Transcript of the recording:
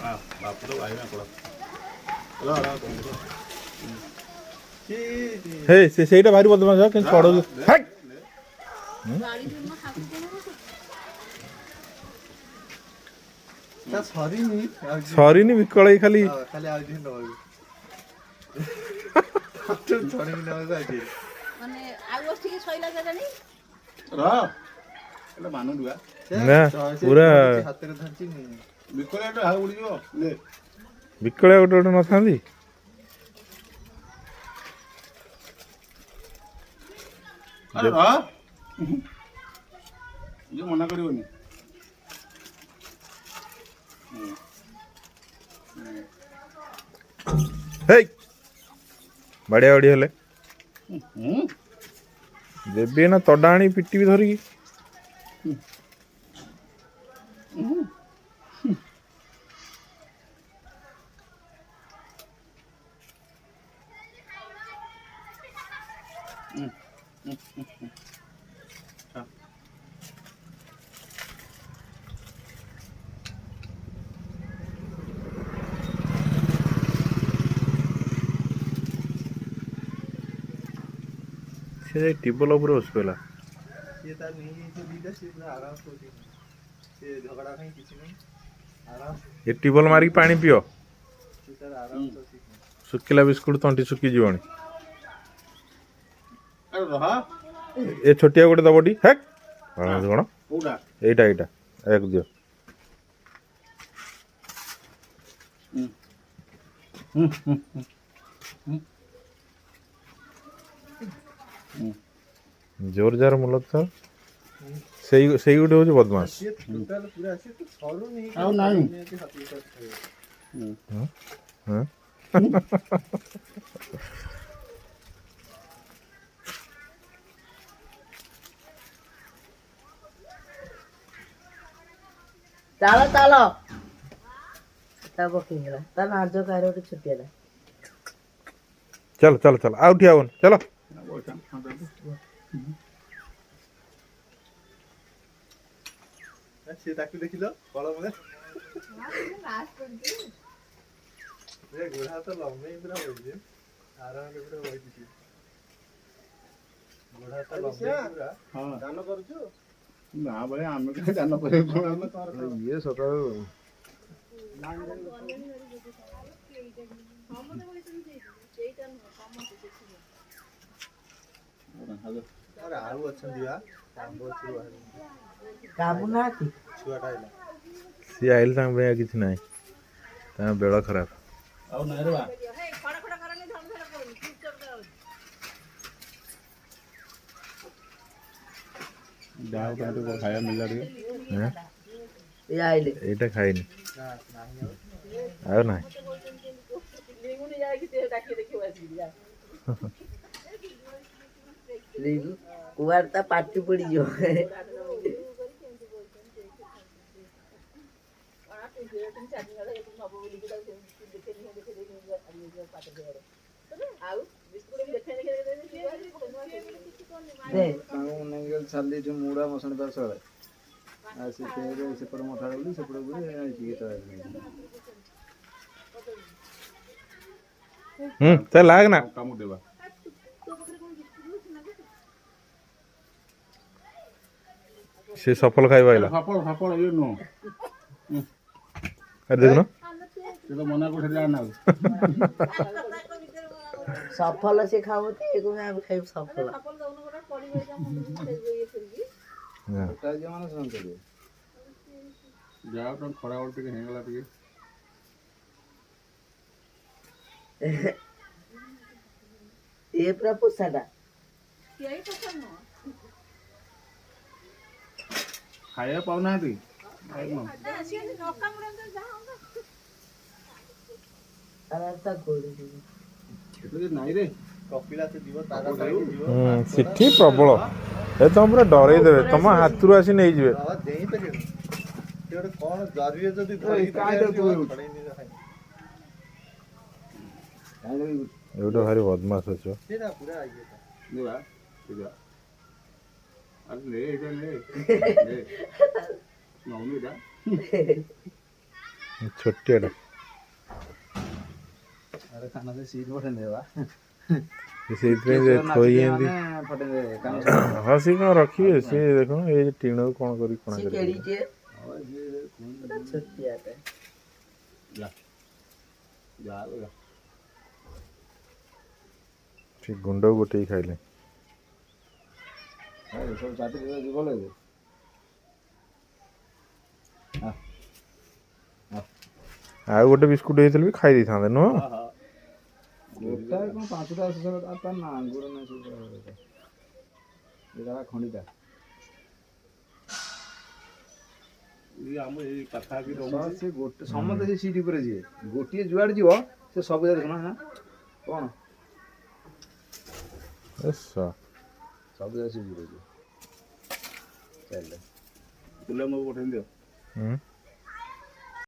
बाप तो भाई ना पड़ा हे ସେଇଟା ଭାରି ବଦମାସ କେମିତି ଛଡଉ ସରିନି ବିକଳେଇ ଖାଲି ଖାଲି ଆଉ ଟିକେ ନବାକୁ ଛଡେଇ ନବାକୁ ଆଜି ମାନେ ଆଉ ଟିକେ ଶଇଲା ଜାଗାନି ରହ ଏଟା ମାନୁ ଦୁଆ ନା ପୁରା ହାତରେ ଧରିଛି ବିକଳ ଏଟା ଆଉ ଉଡି ଯିବ ଲେ ବିକଳେଇ ଗୋଟେ ଗୋଟେ ନଥାନ୍ତି ଆରେ ରହ ଇଏ ମନା କରିବନି ହେଇ ବଢିଆ ବଢିଆ ହେଲେ ହୁଁ ଦେବି ନା ତଡା ଆଣି ପିଟିବି ଧରିକି ସେ ଟିବଲ ଉପରେ ବସି ପଇଲା ସିଏ ତାର ନେଇଯାଇଛି ଦିଟା ସିଏ ପୁରା ଆରାମ କରୁଛି ସେ ଝଗଡ଼ା ପାଇଁ କିଛି ନାହିଁ ଆରାମ ଏ ଟିବଲ ମାରିକି ପାଣି ପିଅ ସେ ତାର ଆରାମ କରୁଛି ଶୁଖିଲା ବିସ୍କୁଟ ତଣ୍ଟି ଶୁଖିଯିବଣି ଆରେ ରହ ଏ ଛୋଟିଆ ଗୋଟେ ଦବଟି ହେକ୍ କଣ କୋଉଟା ଏଇଟା ଏଇଟା ଏକ ଦିଅ ଜୋର ଜାର ମୁଲକ ତ ସେଇ ଗୋଟେ ହଉଛି ବଦମାସ ସିଏ ଟୋଟାଲ ପୁରା ସିଏ ତ ସରୁନି ଆଉ ନାହିଁ ଚାଲ ଚାଲ ତା ପକେଇଗଲା ତା ନାଜ କାହାର ଗୋଟେ ଛୁଟିଆଟା चलो चलो चलो आउट आवन चलो ସିଏ ତାକୁ ଦେଖିଲ କଳମରେ ଗୋଢା ତ ଲମ୍ବେଇ ପୁରା ବଇଛି ଆରାମରେ ପୁରା ବଇଛି ସିଏ ଗୋଢା ତ ଲମ୍ବେଇ ପୁରା ହଁ ଦାନ କରୁଛୁ ନା ଭାଇ ଆମେ କାହିଁ ଦାନ କରିବାକୁ ଆମେ ଇଏ ସକାଳୁ ଆରେ ଆଉ ଅଛନ୍ତି ବା କାବୁ ନାହାନ୍ତି ଛୁଆଟା ହେଲା ସିଏ ଆଇଲେ ତାଙ୍କ ପାଇଁ କିଛି ନାହିଁ ତାଙ୍କ ବେଳ ଖରାପ ଆଉ ନାଇଁ ରେ ବା ଯାହା ହଉ ତାଙ୍କୁ ଖାଇବା ମିଳିଲା ଟିକେ ଏ ଆଇଲେ ଏଇଟା ଖାଇନି ଆଉ ନାହିଁ କୁଆଡେ ତା ପାଟି ପଡିଯିବ ଛାଲି ଯୋଉ ମୁଡା ମଶଣି ପାଶ ଆଉ ସେପଟେ ମଠା ଗଲି ସେପଟେ ते लाग ना କାମ ଦେବା से सफल खाଇବା आइला ସଫଳ ସଫଳ ଇଏ ନୁହଁ अरे देखो ना ସେ ତ ମନା କରୁଛି ଜାଣ ସଫଲ ସେ ଖାଉନ୍ତି ଆମେ ଖାଇବୁ ସଫଲ ଯାହା ହଉ ଖରା ବେଳ ଟିକେ ହେଇଗଲା ଟିକେ ଏ ପୁରା ପୋଷାଟା ଖାଇବା ପାଉନାହାନ୍ତି ନାଇଁ ରେ କପିଳାସ ଯିବ ତାରା ଯିବ सिठी प्रबल ए तुम पूरा डरे देबे तुम हाथ रु आसी नहीं जिवे ବାବା ଦେଇପାରିବନି ସେ ଗୋଟେ କଣ ଜରିରେ ଯଦି एटा भारी बदमाश अछि ସେଇଟା ପୁରା ଇଏଟା ଦେବା ଦେବା ଆରେ ଲେ ଏଇଟା ଲେ ଲେ ନଉନି ଏଇଟା ଛୋଟିଆଟା ଆରେ କାନ ସେ ସିଟ୍ ପଠେଇ ଦେବା ସେଇଥିପାଇଁ ଥୋଇଛନ୍ତି ପଠେଇ ଦେ କାନ ହଁ ସିଏ କ'ଣ ରଖିବେ ସିଏ ଦେଖୁନ ଏଇ ଟିଣକୁ କ'ଣ କରି କ'ଣ ସେ କରିବେ କେଡ଼ିଟେ ପୁରା ଛୋଟିଆଟେ। ସେ ଗୁଣ୍ଡକୁ ଗୋଟେଇ ଖାଇଲେ ସବୁ ଚାଟିରେ ଯିବ ଲାଗେ ଆଉ ଗୋଟେ ବିସ୍କୁଟ ହେଇଥିଲେ ବି ଖାଇ ଦେଇଥାନ୍ତେ ନୁହଁ ଗୋଟାଏ କ'ଣ 5ଟା ତା ନା ଆଙ୍ଗୁର ନା ଏଇଟା ଖଣ୍ଡିଟା ଆମ ଏଇ ପାଖାପାଖି ସେ ଗୋଟେ ସମସ୍ତେ ସେ ସିଟ୍ ଉପରେ ଯିବେ ଗୋଟିଏ ଯୁଆଡ଼େ ଯିବ ସେ ସବୁ ଯାକ ଦେଖୁନ ନା କ'ଣ ସବୁ ଯାକ ସିଟ୍ ଉପରେ ଯିବ ଚାଲିଲେ ପିଲା ମୋ ପଠେଇ ଦିଅ